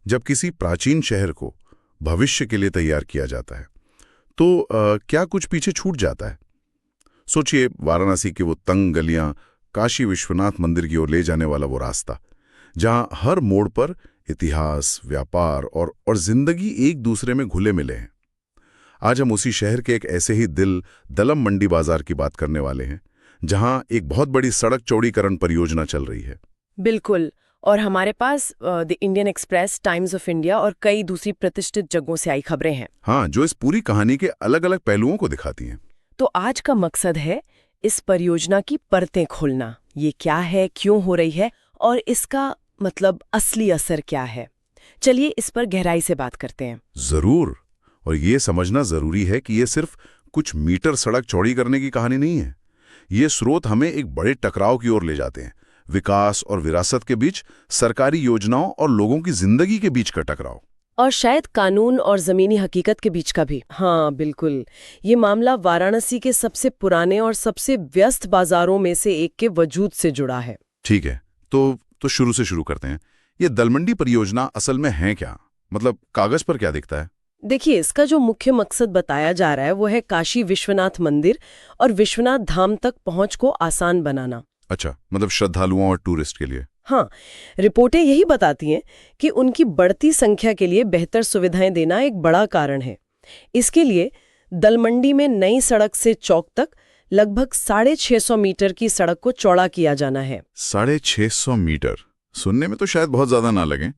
जब किसी प्राचीन शहर को भविष्य के लिए तैयार किया जाता है तो क्या कुछ पीछे छूट जाता है? सोचिए, वाराणसी की वो तंग गलियां, काशी विश्वनाथ मंदिर की ओर ले जाने वाला वो रास्ता, जहां हर मोड़ पर इतिहास, व्यापार और जिंदगी एक दूसरे में घुले मिले हैं। आज हम उसी शहर के एक ऐसे ही दिल दलम मंडी बाजार की बात करने वाले हैं, जहां एक बहुत बड़ी सड़क चौड़ीकरण परियोजना चल रही है। बिल्कुल। और हमारे पास the Indian Express, Times of India और कई दूसरी प्रतिष्ठित जगहों से आई खबरें हैं। हाँ, जो इस पूरी कहानी के अलग अलग पहलुओं को दिखाती हैं। तो आज का मकसद है इस परियोजना की परतें खोलना। ये क्या है, क्यों हो रही है और इसका मतलब असली असर क्या है। चलिए इस पर गहराई से बात करते हैं। जरूर। और ये समझना जरूरी है कि ये सिर्फ कुछ मीटर सड़क चौड़ी करने की कहानी नहीं है। ये स्रोत हमें एक बड़े टकराव की ओर ले जाते हैं, विकास और विरासत के बीच, सरकारी योजनाओं और लोगों की जिंदगी के बीच का टकराव, और शायद कानून और जमीनी हकीकत के बीच का भी। हाँ बिल्कुल। ये मामला वाराणसी के सबसे पुराने और सबसे व्यस्त बाजारों में से एक के वजूद से जुड़ा है। ठीक है, तो शुरू से शुरू करते हैं। ये दलमंडी परियोजना असल में है क्या? मतलब कागज पर क्या दिखता है? देखिए, इसका जो मुख्य मकसद बताया जा रहा है वो है काशी विश्वनाथ मंदिर और विश्वनाथ धाम तक पहुंच को आसान बनाना। अच्छा, मतलब श्रद्धालुओं और टूरिस्ट के लिए। हाँ, रिपोर्टें यही बताती हैं कि उनकी बढ़ती संख्या के लिए बेहतर सुविधाएं देना एक बड़ा कारण है। इसके लिए दलमंडी में नई सड़क से चौक तक लगभग 650 मीटर की सड़क को चौड़ा किया जाना है। 650 मीटर सुनने में तो शायद बहुत ज्यादा ना लगे,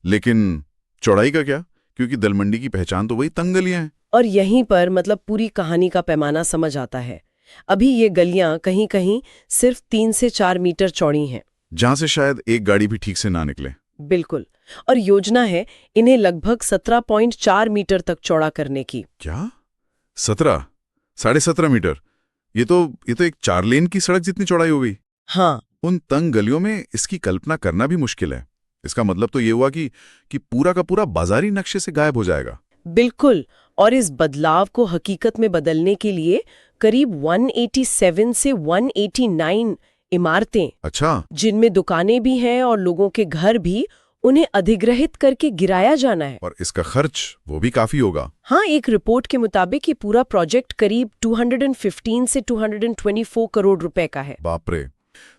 लेकिन चौड़ाई का क्या? क्योंकि दलमंडी की पहचान तो वही तंग गलियां हैं। और यहीं पर मतलब पूरी कहानी का पैमाना समझ आता है। अभी ये गलियां कहीं कहीं सिर्फ 3 से 4 मीटर चौड़ी हैं, जहां से शायद एक गाड़ी भी ठीक से ना निकले। बिल्कुल। और योजना है इन्हें लगभग 17.4 मीटर तक चौड़ा करने की। क्या? 17? 17.5 मीटर? ये तो एक 4 लेन की सड़क जितनी चौड़ाई हो गई। हाँ, उन तंग गलियों में इसकी कल्पना करना भी मुश्किल है। इसका मतलब तो ये हुआ कि पूरा का पूरा बाजारी नक्शे से गायब हो जाएगा। बिल्कुल। और इस बदलाव को हकीकत में बदलने के लिए करीब 187 से 189 इमारतें, अच्छा, जिनमें दुकानें भी हैं और लोगों के घर भी, उन्हें अधिग्रहित करके गिराया जाना है। और इसका खर्च वो भी काफी होगा। हाँ, एक रिपोर्ट के मुताबिक ये पूरा प्रोजेक्ट करीब 215 से 224 करोड़ रुपए का है। बाप रे!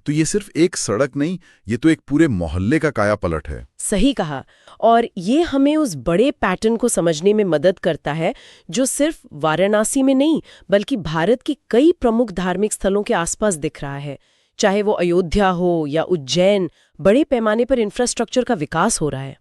तो ये सिर्फ एक सड़क नहीं, ये तो एक पूरे मोहल्ले का कायापलट है। सही कहा। और ये हमें उस बड़े पैटर्न को समझने में मदद करता है जो सिर्फ वाराणसी में नहीं बल्कि भारत की कई प्रमुख धार्मिक स्थलों के आसपास दिख रहा है। चाहे वो अयोध्या हो या उज्जैन, बड़े पैमाने पर इंफ्रास्ट्रक्चर का विकास हो रहा है।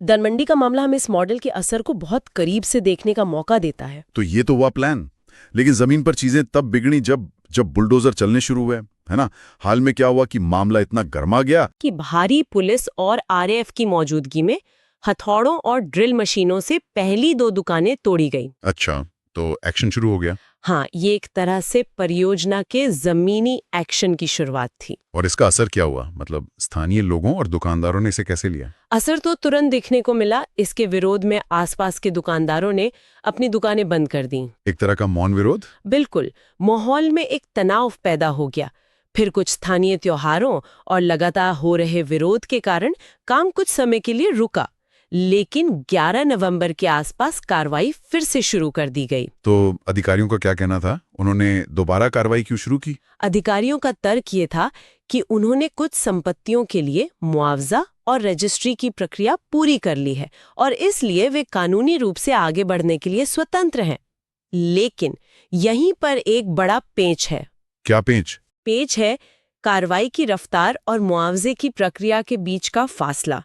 दलमंडी का मामला हमें इस मॉडल के असर को बहुत करीब से देखने का मौका देता है। तो ये तो हुआ प्लान, लेकिन जमीन पर चीजें तब बिगड़ी जब बुलडोजर चलने शुरू हुए, है ना? हाल में क्या हुआ कि मामला इतना गर्मा गया कि भारी पुलिस और आरएएफ की मौजूदगी में हथौड़ों और ड्रिल मशीनों से पहली 2 दुकानें तोड़ी गई। अच्छा, तो एक्शन शुरू हो गया। हाँ, ये एक तरह से परियोजना के जमीनी एक्शन की शुरुआत थी। और इसका असर क्या हुआ? मतलब स्थानीय लोगों और दुकानदारों ने इसे कैसे लिया? असर तो तुरंत दिखने को मिला। इसके विरोध में आसपास के दुकानदारों ने अपनी दुकानें बंद कर दी। एक तरह का मौन विरोध? बिल्कुल। माहौल में एक तनाव पैदा हो गया। फिर कुछ स्थानीय त्योहारों और लगातार हो रहे विरोध के कारण काम कुछ समय के लिए रुका, लेकिन 11 नवंबर के आसपास कार्रवाई फिर से शुरू कर दी गई। तो अधिकारियों का क्या कहना था? उन्होंने दोबारा कार्रवाई क्यों शुरू की? अधिकारियों का तर्क ये था कि उन्होंने कुछ संपत्तियों के लिए मुआवजा और रजिस्ट्री की प्रक्रिया पूरी कर ली है और इसलिए वे कानूनी रूप से आगे बढ़ने के लिए स्वतंत्र हैं। लेकिन यहीं पर एक बड़ा पेंच है। क्या पेंच? पेंच है कार्रवाई की रफ्तार और मुआवजे की प्रक्रिया के बीच का फासला।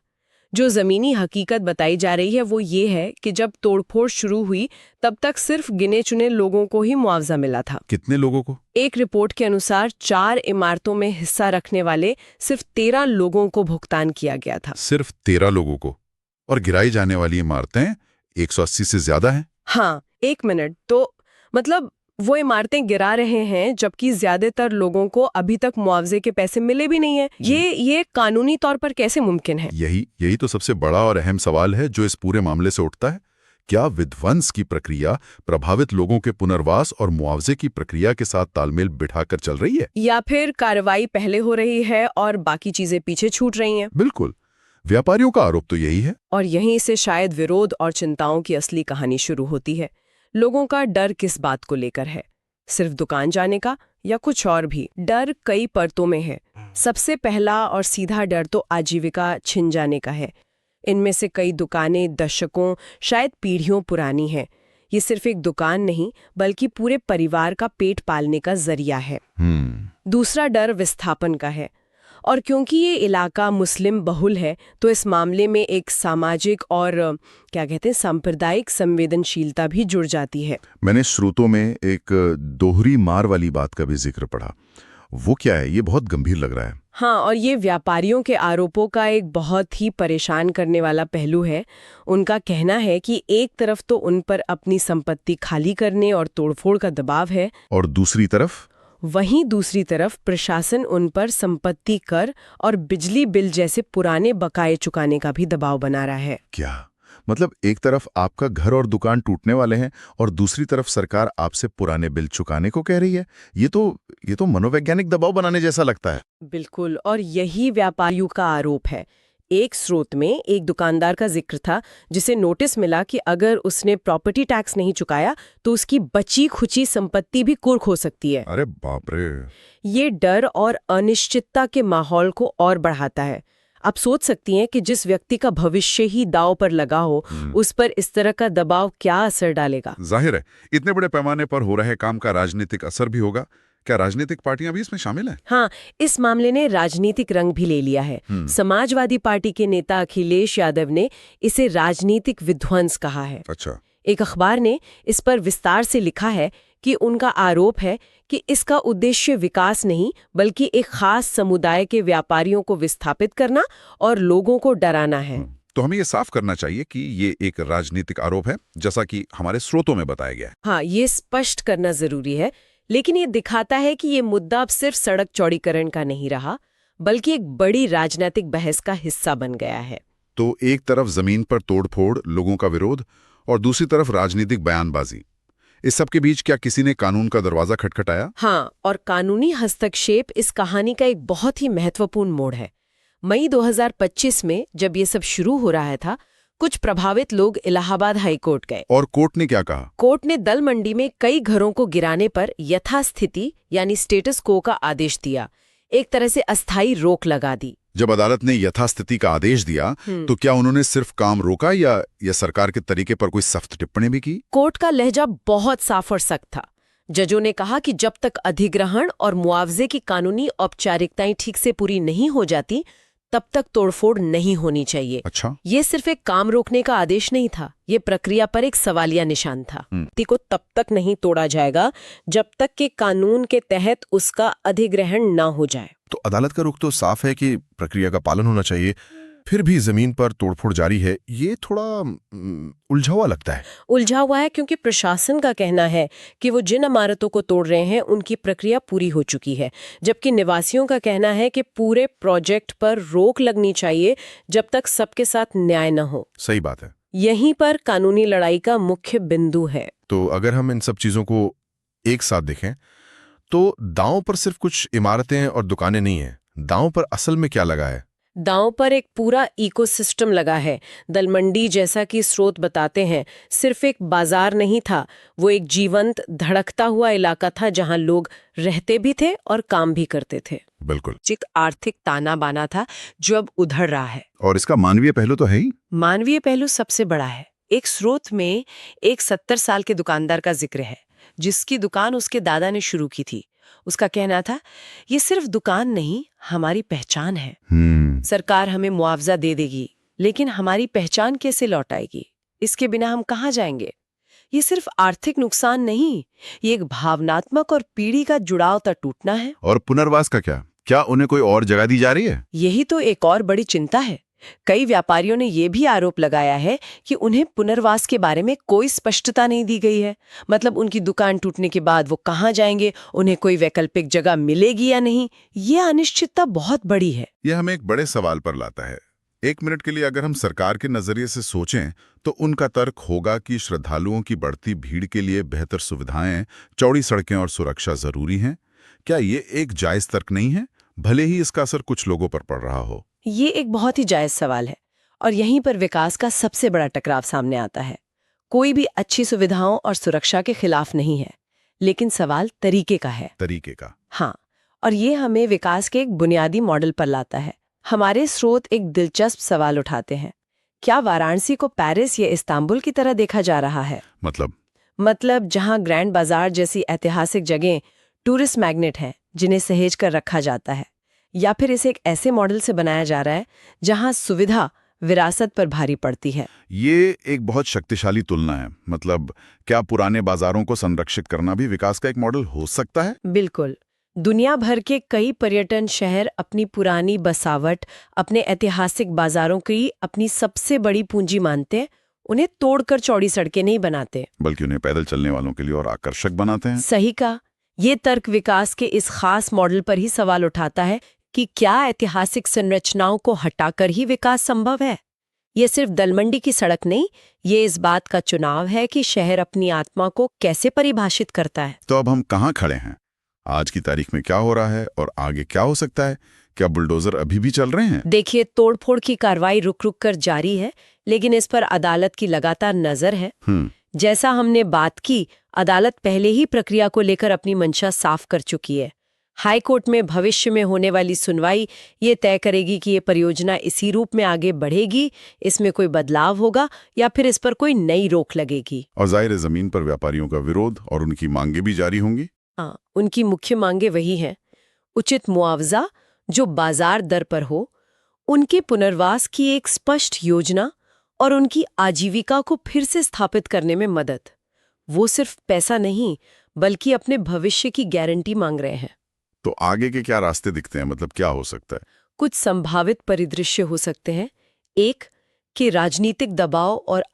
जो जमीनी हकीकत बताई जा रही है वो ये है कि जब तोड़फोड़ शुरू हुई तब तक सिर्फ गिने चुने लोगों को ही मुआवजा मिला था। कितने लोगों को? एक रिपोर्ट के अनुसार 4 इमारतों में हिस्सा रखने वाले सिर्फ 13 लोगों को भुगतान किया गया था। सिर्फ 13 लोगों को? और गिराई जाने वाली इमारतें 180 से ज्यादा हैं। हाँ, 1 मिनट, तो मतलब वो इमारतें गिरा रहे हैं जबकि ज्यादातर लोगों को अभी तक मुआवजे के पैसे मिले भी नहीं है। ये कानूनी तौर पर कैसे मुमकिन है? यही तो सबसे बड़ा और अहम सवाल है जो इस पूरे मामले से उठता है। क्या विध्वंस की प्रक्रिया प्रभावित लोगों के पुनर्वास और मुआवजे की प्रक्रिया के साथ तालमेल बिठाकर चल रही है, या फिर कार्रवाई पहले हो रही है और बाकी चीजें पीछे छूट रही हैं? बिल्कुल। व्यापारियों का आरोप तो यही है। और यहीं से शायद विरोध और चिंताओं की असली कहानी शुरू होती है। लोगों का डर किस बात को लेकर है? सिर्फ दुकान जाने का या कुछ और भी? डर कई परतों में है। सबसे पहला और सीधा डर तो आजीविका छिन जाने का है। इनमें से कई दुकानें दशकों, शायद पीढ़ियों पुरानी हैं। ये सिर्फ एक दुकान नहीं, बल्कि पूरे परिवार का पेट पालने का जरिया है। दूसरा डर विस्थापन का है। और क्योंकि ये इलाका मुस्लिम बहुल है, तो इस मामले में एक सामाजिक और सांप्रदायिक संवेदनशीलता भी जुड़ जाती है। मैंने स्रोतों में एक दोहरी मार वाली बात का भी जिक्र पढ़ा। वो क्या है? ये बहुत गंभीर लग रहा है। हाँ, और ये व्यापारियों के आरोपों का एक बहुत ही परेशान करने वाला पहलू है। उनका कहना है कि एक तरफ तो उन पर अपनी संपत्ति खाली करने और तोड़फोड़ का दबाव है, और दूसरी तरफ प्रशासन उन पर संपत्ति कर और बिजली बिल जैसे पुराने बकाये चुकाने का भी दबाव बना रहा है। क्या मतलब, एक तरफ आपका घर और दुकान टूटने वाले हैं और दूसरी तरफ सरकार आपसे पुराने बिल चुकाने को कह रही है? ये तो मनोवैज्ञानिक दबाव बनाने जैसा लगता है। बिल्कुल, और यही व्यापारियों का आरोप है। एक स्रोत में एक दुकानदार का जिक्र था जिसे नोटिस मिला कि अगर उसने प्रॉपर्टी टैक्स नहीं चुकाया तो उसकी बची खुची संपत्ति भी कुर्क हो सकती है। अरे बाप रे! ये डर और अनिश्चितता के माहौल को और बढ़ाता है। आप सोच सकती हैं कि जिस व्यक्ति का भविष्य ही दांव पर लगा हो, उस पर इस तरह का दबाव क्या असर डालेगा। जाहिर है, इतने बड़े पैमाने पर हो रहे काम का राजनीतिक असर भी होगा। क्या राजनीतिक पार्टियां भी इसमें शामिल हैं? हाँ, इस मामले ने राजनीतिक रंग भी ले लिया है। समाजवादी पार्टी के नेता अखिलेश यादव ने इसे राजनीतिक विध्वंस कहा है। अच्छा। एक अखबार ने इस पर विस्तार से लिखा है कि उनका आरोप है कि इसका उद्देश्य विकास नहीं, बल्कि एक खास समुदाय के व्यापारियों को विस्थापित करना और लोगों को डराना है। तो हमें ये साफ करना चाहिए कि ये एक राजनीतिक आरोप है, जैसा कि हमारे स्रोतों में बताया गया है। हाँ, ये स्पष्ट करना जरूरी है। लेकिन ये दिखाता है कि ये मुद्दा अब सिर्फ सड़क चौड़ीकरण का नहीं रहा, बल्कि एक बड़ी राजनीतिक बहस का हिस्सा बन गया है। तो एक तरफ जमीन पर तोड़फोड़, लोगों का विरोध, और दूसरी तरफ राजनीतिक बयानबाजी। इस सब के बीच क्या किसी ने कानून का दरवाजा खटखटाया? हाँ, और कानूनी हस्तक्षेप इस कहानी का एक बहुत ही महत्वपूर्ण मोड़ है। मई 2025 में जब ये सब शुरू हो रहा था, कुछ प्रभावित लोग इलाहाबाद हाई कोर्ट गए। और कोर्ट ने क्या कहा? कोर्ट ने दल मंडी में कई घरों को गिराने पर यथास्थिति यानी स्टेटस को का आदेश दिया, एक तरह से अस्थायी रोक लगा दी। जब अदालत ने यथास्थिति का आदेश दिया, तो क्या उन्होंने सिर्फ काम रोका या सरकार के तरीके पर कोई सख्त टिप्पणी भी की? कोर्ट का लहजा बहुत साफ और सख्त था। जजों ने कहा कि जब तक अधिग्रहण और मुआवजे की कानूनी औपचारिकताएं ठीक से पूरी नहीं हो जाती, तब तक तोड़फोड़ नहीं होनी चाहिए। अच्छा। ये सिर्फ एक काम रोकने का आदेश नहीं था, ये प्रक्रिया पर एक सवालिया निशान था। को तब तक नहीं तोड़ा जाएगा जब तक कि कानून के तहत उसका अधिग्रहण ना हो जाए। तो अदालत का रुख तो साफ है कि प्रक्रिया का पालन होना चाहिए, फिर भी जमीन पर तोड़फोड़ जारी है। ये थोड़ा उलझा हुआ लगता है। उलझा हुआ है क्योंकि प्रशासन का कहना है कि वो जिन इमारतों को तोड़ रहे हैं उनकी प्रक्रिया पूरी हो चुकी है, जबकि निवासियों का कहना है कि पूरे प्रोजेक्ट पर रोक लगनी चाहिए जब तक सबके साथ न्याय न हो। सही बात है। यहीं पर कानूनी लड़ाई का मुख्य बिंदु है। तो अगर हम इन सब चीजों को एक साथ देखें तो दांव पर सिर्फ कुछ इमारतें और दुकानें नहीं हैं। दांव पर असल में क्या लगा है? दांव पर एक पूरा इकोसिस्टम लगा है। दलमंडी, जैसा कि स्रोत बताते हैं, सिर्फ एक बाजार नहीं था, वो एक जीवंत धड़कता हुआ इलाका था जहां लोग रहते भी थे और काम भी करते थे। बिल्कुल। एक आर्थिक ताना बाना था जो अब उधड़ रहा है। और इसका मानवीय पहलू तो है ही। मानवीय पहलू सबसे बड़ा है। एक स्रोत में एक 70 साल के दुकानदार का जिक्र है, जिसकी दुकान उसके दादा ने शुरू की थी। उसका कहना था, ये सिर्फ दुकान नहीं, हमारी पहचान है। सरकार हमें मुआवजा दे देगी, लेकिन हमारी पहचान कैसे लौटाएगी? इसके बिना हम कहाँ जाएंगे? ये सिर्फ आर्थिक नुकसान नहीं, ये एक भावनात्मक और पीढ़ी का जुड़ाव तक टूटना है। और पुनर्वास का क्या उन्हें कोई और जगह दी जा रही है? यही तो एक और बड़ी चिंता है। कई व्यापारियों ने यह भी आरोप लगाया है कि उन्हें पुनर्वास के बारे में कोई स्पष्टता नहीं दी गई है। मतलब उनकी दुकान टूटने के बाद वो कहाँ जाएंगे, उन्हें कोई वैकल्पिक जगह मिलेगी या नहीं, ये अनिश्चितता बहुत बड़ी है। यह हमें एक बड़े सवाल पर लाता है। एक मिनट के लिए अगर हम सरकार के नजरिए से सोचें तो उनका तर्क होगा कि श्रद्धालुओं की बढ़ती भीड़ के लिए बेहतर सुविधाएं, चौड़ी सड़कें और सुरक्षा जरूरी हैं। क्या ये एक जायज तर्क नहीं है, भले ही इसका असर कुछ लोगों पर पड़ रहा हो? ये एक बहुत ही जायज सवाल है और यहीं पर विकास का सबसे बड़ा टकराव सामने आता है। कोई भी अच्छी सुविधाओं और सुरक्षा के खिलाफ नहीं है, लेकिन सवाल तरीके का है। तरीके का। हाँ, और ये हमें विकास के एक बुनियादी मॉडल पर लाता है। हमारे स्रोत एक दिलचस्प सवाल उठाते हैं। क्या वाराणसी को पेरिस या इस्तांबुल की तरह देखा जा रहा है? मतलब जहां ग्रैंड बाजार जैसी ऐतिहासिक जगहें टूरिस्ट मैग्नेट हैं जिन्हें सहेज कर रखा जाता है, या फिर इसे एक ऐसे मॉडल से बनाया जा रहा है जहां सुविधा विरासत पर भारी पड़ती है? ये एक बहुत शक्तिशाली तुलना है। मतलब क्या पुराने बाजारों को संरक्षित करना भी विकास का एक मॉडल हो सकता है? बिल्कुल। दुनिया भर के कई पर्यटन शहर अपनी पुरानी बसावट, अपने ऐतिहासिक बाजारों की अपनी सबसे बड़ी पूंजी मानते हैं। उन्हें तोड़कर चौड़ी सड़कें नहीं बनाते, बल्कि उन्हें पैदल चलने वालों के लिए और आकर्षक बनाते हैं। सही कहा। ये तर्क विकास के इस खास मॉडल पर ही सवाल उठाता है कि क्या ऐतिहासिक संरचनाओं को हटाकर ही विकास संभव है? ये सिर्फ दलमंडी की सड़क नहीं, ये इस बात का चुनाव है कि शहर अपनी आत्मा को कैसे परिभाषित करता है। तो अब हम कहाँ खड़े हैं? आज की तारीख में क्या हो रहा है और आगे क्या हो सकता है? क्या बुलडोजर अभी भी चल रहे हैं? देखिए, तोड़फोड़ की कार्रवाई रुक रुक कर जारी है, लेकिन इस पर अदालत की लगातार नजर है। जैसा हमने बात की, अदालत पहले ही प्रक्रिया को लेकर अपनी मंशा साफ कर चुकी है। हाई कोर्ट में भविष्य में होने वाली सुनवाई ये तय करेगी कि ये परियोजना इसी रूप में आगे बढ़ेगी, इसमें कोई बदलाव होगा या फिर इस पर कोई नई रोक लगेगी। और जाहिर जमीन पर व्यापारियों का विरोध और उनकी मांगे भी जारी होंगी। हाँ, उनकी मुख्य मांगे वही हैं। उचित मुआवजा जो बाजार दर पर हो, उनके पुनर्वास की एक स्पष्ट योजना और उनकी आजीविका को फिर से स्थापित करने में मदद। वो सिर्फ पैसा नहीं, बल्कि अपने भविष्य की गारंटी मांग रहे हैं। तो आगे के क्या रास्ते दिखते हैं? मतलब क्या हो सकता है? कुछ संभावित परिदृश्य हो सकते हैं। एक, कि राजनीतिक दबाव और